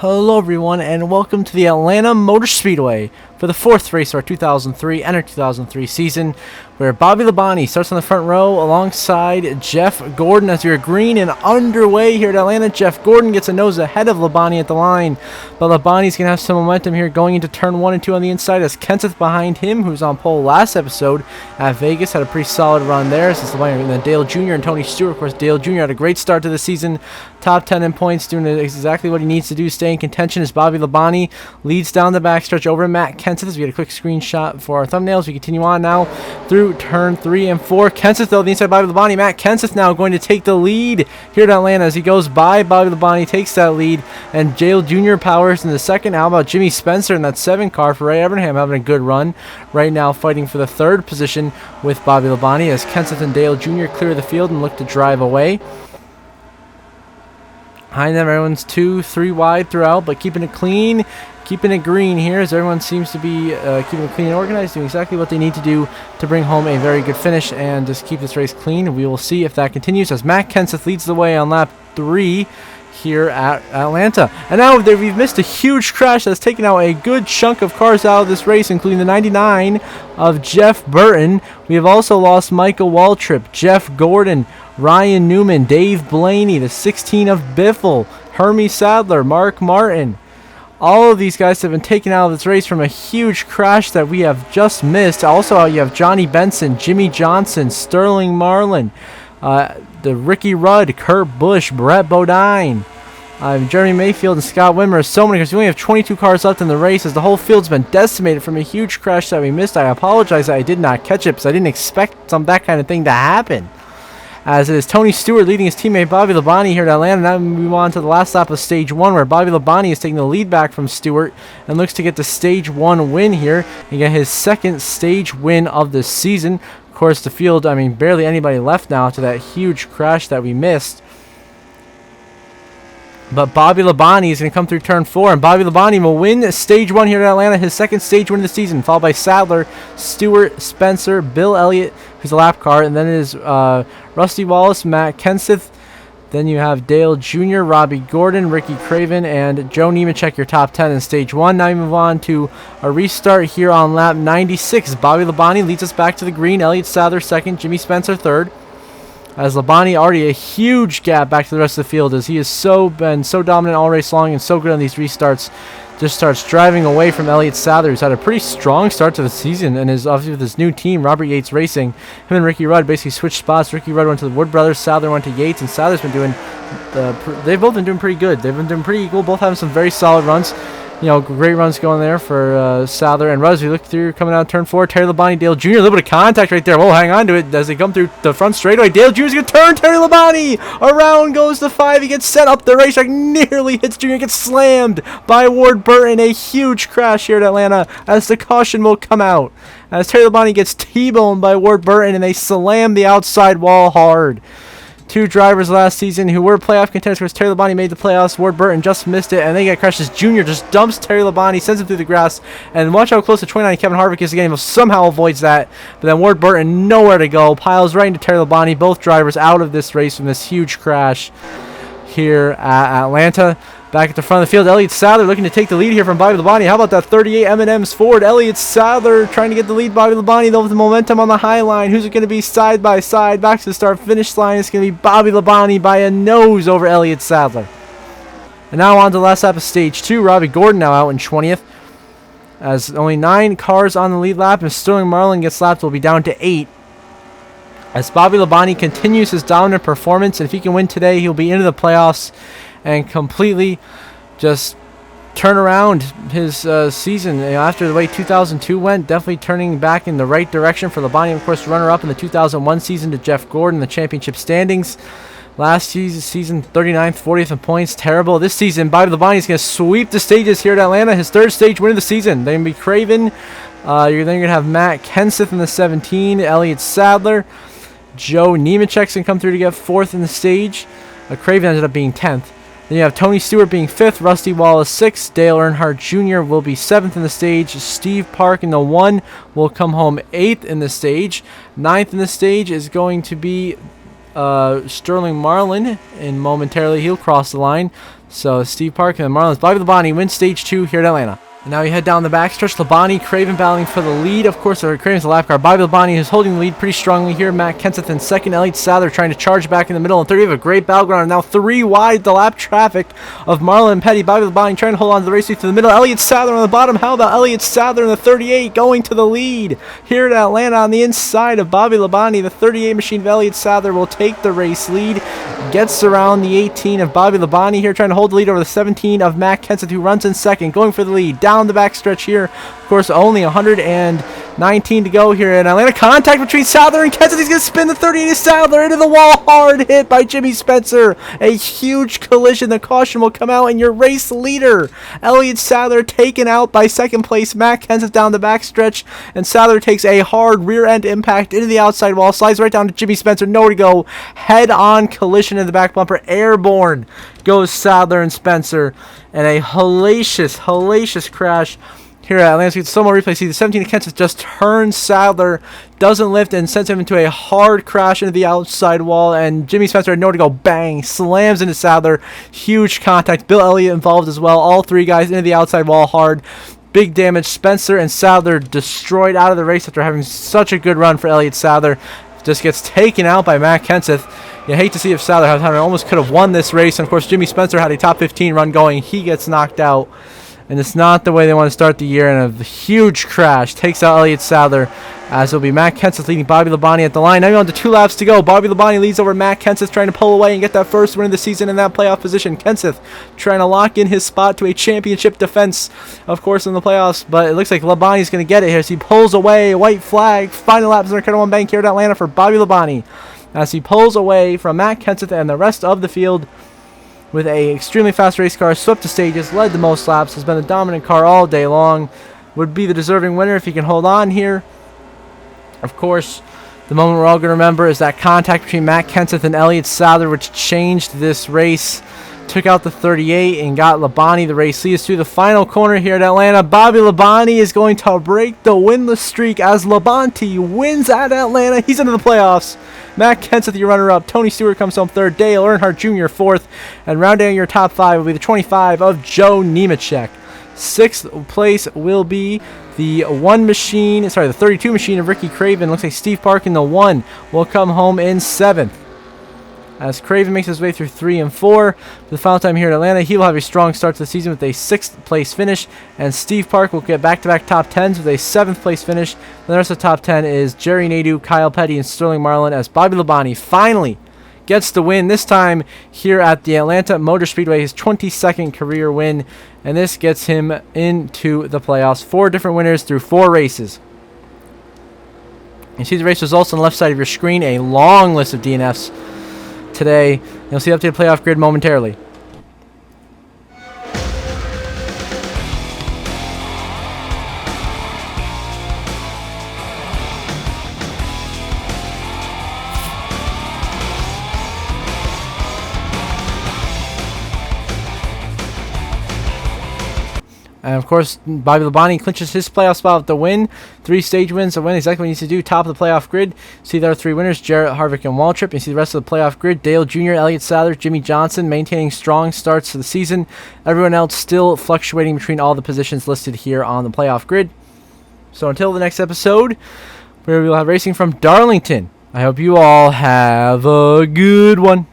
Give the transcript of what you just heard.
Hello everyone and welcome to the Atlanta Motor Speedway for the fourth race of our 2003 NR2003 season, where Bobby Labonte starts on the front row alongside Jeff Gordon as you're green and underway here at Atlanta. Jeff Gordon gets a nose ahead of Labonte at the line, but Labonte's going to have some momentum here going into turn 1 and 2 on the inside as Kenseth behind him, who's on pole last episode at Vegas, had a pretty solid run there. Since Labonte and then Dale Jr. and Tony Stewart. Of course, Dale Jr. had a great start to the season, top 10 in points, doing exactly what he needs to do, stay in contention as Bobby Labonte leads down the backstretch over Matt Kenseth. As we get a quick screenshot for our thumbnails, we continue on now through turn 3 and 4. Kenseth, though, the inside Bobby Labonte. Matt Kenseth now going to take the lead here at Atlanta as he goes by. Bobby Labonte takes that lead, and Dale Jr. powers in the second. How about Jimmy Spencer in that 7 car for Ray Evernham having a good run right now, fighting for the 3rd position with Bobby Labonte as Kenseth and Dale Jr. clear the field and look to drive away. Behind them, everyone's 2-3 wide throughout, but keeping it clean, keeping it green here as everyone seems to be keeping it clean and organized, doing exactly what they need to do to bring home a very good finish and just keep this race clean. We will see if that continues as Matt Kenseth leads the way on lap 3 here at Atlanta. And now we've missed a huge crash that's taken out a good chunk of cars out of this race, including the 99 of Jeff Burton. We have also lost Michael Waltrip, Jeff Gordon, Ryan Newman, Dave Blaney, the 16 of Biffle, Hermie Sadler, Mark Martin. All of these guys have been taken out of this race from a huge crash that we have just missed. Also, you have Johnny Benson, Jimmy Johnson, Sterling Marlin, the Ricky Rudd, Kurt Busch, Brett Bodine, Jeremy Mayfield, and Scott Wimmer. So many cars. We only have 22 cars left in the race as the whole field's been decimated from a huge crash that we missed. I apologize that I did not catch it because I didn't expect that kind of thing to happen. As it is Tony Stewart leading his teammate Bobby Labonte here at Atlanta. Now we move on to the last lap of Stage 1, where Bobby Labonte is taking the lead back from Stewart and looks to get the Stage 1 win here and get his 2nd stage win of the season. Of course, the field, barely anybody left now to that huge crash that we missed. But Bobby Labonte is going to come through turn 4, and Bobby Labonte will win Stage 1 here at Atlanta, his 2nd stage win of the season, followed by Sadler, Stewart, Spencer, Bill Elliott, who's a lap car, and then it is Rusty Wallace, Matt Kenseth. Then you have Dale Jr., Robbie Gordon, Ricky Craven, and Joe Nemechek, your top 10 in Stage 1. Now we move on to a restart here on lap 96. Bobby Labonte leads us back to the green, Elliott Sadler 2nd, Jimmy Spencer 3rd. As Labonte already a huge gap back to the rest of the field, as he has been so dominant all race long and so good on these restarts. Just starts driving away from Elliott Sadler, who's had a pretty strong start to the season and is obviously with his new team, Robert Yates Racing. Him and Ricky Rudd basically switched spots. Ricky Rudd went to the Wood Brothers, Sadler went to Yates, and Sadler's been doing, they've both been doing pretty good. They've been doing pretty equal, both having some very solid runs. Great runs going there for Sadler and Rudd. As we look through, coming out turn 4, Terry Labonte, Dale Jr., a little bit of contact right there. Whoa, hang on to it as they come through the front straightaway. Dale Jr.'s going to turn Terry Labonte. Around goes the 5. He gets set up the racetrack, nearly hits Jr., gets slammed by Ward Burton. A huge crash here at Atlanta as the caution will come out. As Terry Labonte gets T-boned by Ward Burton, and they slam the outside wall hard. 2 drivers last season who were playoff contenders. Of course, Terry Labonte made the playoffs. Ward Burton just missed it, and they get crashes. Jr. just dumps Terry Labonte, sends him through the grass, and watch how close to 29 Kevin Harvick is again. He somehow avoids that, but then Ward Burton nowhere to go, piles right into Terry Labonte. Both drivers out of this race from this huge crash here at Atlanta. Back at the front of the field, Elliott Sadler looking to take the lead here from Bobby Labonte. How about that 38 M&M's Ford? Elliott Sadler trying to get the lead. Bobby Labonte, though, with the momentum on the high line. Who's it going to be side by side? Back to the start-finish line. It's going to be Bobby Labonte by a nose over Elliott Sadler. And now on to the last lap of Stage 2. Robbie Gordon now out in 20th. As only 9 cars on the lead lap, and Sterling Marlin gets lapped, will be down to 8. As Bobby Labonte continues his dominant performance, and if he can win today, he'll be into the playoffs and completely just turn around his season. After the way 2002 went, definitely turning back in the right direction for Labonte. Of course, runner-up in the 2001 season to Jeff Gordon in the championship standings. Last season 39th, 40th in points. Terrible. This season, Bobby Labonte is going to sweep the stages here at Atlanta. His 3rd stage win of the season. They're going to be Craven. You're then going to have Matt Kenseth in the 17, Elliott Sadler. Joe Nemechek's going to come through to get 4th in the stage. Craven ended up being 10th. Then you have Tony Stewart being 5th, Rusty Wallace 6th, Dale Earnhardt Jr. will be 7th in the stage, Steve Park in the 1 will come home 8th in the stage. 9th in the stage is going to be Sterling Marlin, and momentarily he'll cross the line. So Steve Park and the Marlins. Bobby Labonte wins stage 2 here at Atlanta. And now we head down the backstretch. Labonte, Craven battling for the lead. Of course, Craven's the lap car. Bobby Labonte is holding the lead pretty strongly here. Matt Kenseth in second. Elliott Sadler trying to charge back in the middle. And third, we have a great battleground. Now 3 wide the lap traffic of Marlon Petty. Bobby Labonte trying to hold on to the race lead to the middle. Elliott Sadler on the bottom. How about Elliott Sadler in the 38 going to the lead here at Atlanta on the inside of Bobby Labonte. The 38 machine of Elliott Sadler will take the race lead. Gets around the 18 of Bobby Labonte here, trying to hold the lead over the 17 of Matt Kenseth, who runs in second, going for the lead. Down the backstretch here. Of course, only 119 to go here in Atlanta. Contact between Sadler and Kenseth. He's going to spin the 38 of Sadler into the wall. Hard hit by Jimmy Spencer. A huge collision. The caution will come out, and your race leader, Elliott Sadler, taken out by second place Matt Kenseth down the backstretch. And Sadler takes a hard rear end impact into the outside wall. Slides right down to Jimmy Spencer. Nowhere to go. Head on collision in the back bumper. Airborne goes Sadler and Spencer. And a hellacious crash here at Atlanta. Get some more replay. See the 17 of Kenseth just turns Sadler, doesn't lift, and sends him into a hard crash into the outside wall. And Jimmy Spencer had nowhere to go. Bang! Slams into Sadler. Huge contact. Bill Elliott involved as well. All 3 guys into the outside wall hard. Big damage. Spencer and Sadler destroyed out of the race after having such a good run for Elliott Sadler. Just gets taken out by Matt Kenseth. You hate to see if Sadler had time. Almost could have won this race. And of course, Jimmy Spencer had a top 15 run going. He gets knocked out. And it's not the way they want to start the year. And a huge crash takes out Elliott Sadler, as it'll be Matt Kenseth leading Bobby Labonte at the line. Now you're on to 2 laps to go. Bobby Labonte leads over Matt Kenseth, trying to pull away and get that first win of the season in that playoff position. Kenseth trying to lock in his spot to a championship defense, of course, in the playoffs. But it looks like Labonte's going to get it here as he pulls away. White flag. Final laps in the one bank here at Atlanta for Bobby Labonte, as he pulls away from Matt Kenseth and the rest of the field. With a extremely fast race car, swept the stages, led the most laps, has been the dominant car all day long. Would be the deserving winner if he can hold on here. Of course, the moment we're all going to remember is that contact between Matt Kenseth and Elliott Sadler, which changed this race. Took out the 38 and got Labonte the race lead us through the final corner here at Atlanta. Bobby Labonte is going to break the winless streak as Labonte wins at Atlanta. He's into the playoffs. Matt Kenseth, your runner-up. Tony Stewart comes home third. Dale Earnhardt Jr. fourth. And rounding out your top 5 will be the 25 of Joe Nemechek. 6th place will be the 32 machine of Ricky Craven. Looks like Steve Park in the 1 will come home in 7th. As Craven makes his way through 3 and 4 for the final time here at Atlanta, he will have a strong start to the season with a 6th place finish, and Steve Park will get back-to-back top 10s with a 7th place finish. And the rest of the top 10 is Jerry Nadeau, Kyle Petty, and Sterling Marlin, as Bobby Labonte finally gets the win, this time here at the Atlanta Motor Speedway, his 22nd career win, and this gets him into the playoffs. 4 different winners through 4 races. You see the race results on the left side of your screen, a long list of DNFs today. You'll see the updated playoff grid momentarily. And of course, Bobby Labonte clinches his playoff spot with the win. 3 stage wins, a win, exactly what he needs to do. Top of the playoff grid. See there are 3 winners, Jarrett, Harvick, and Waltrip. You see the rest of the playoff grid. Dale Jr., Elliott Sadler, Jimmy Johnson, maintaining strong starts to the season. Everyone else still fluctuating between all the positions listed here on the playoff grid. So until the next episode, where we will have racing from Darlington, I hope you all have a good one.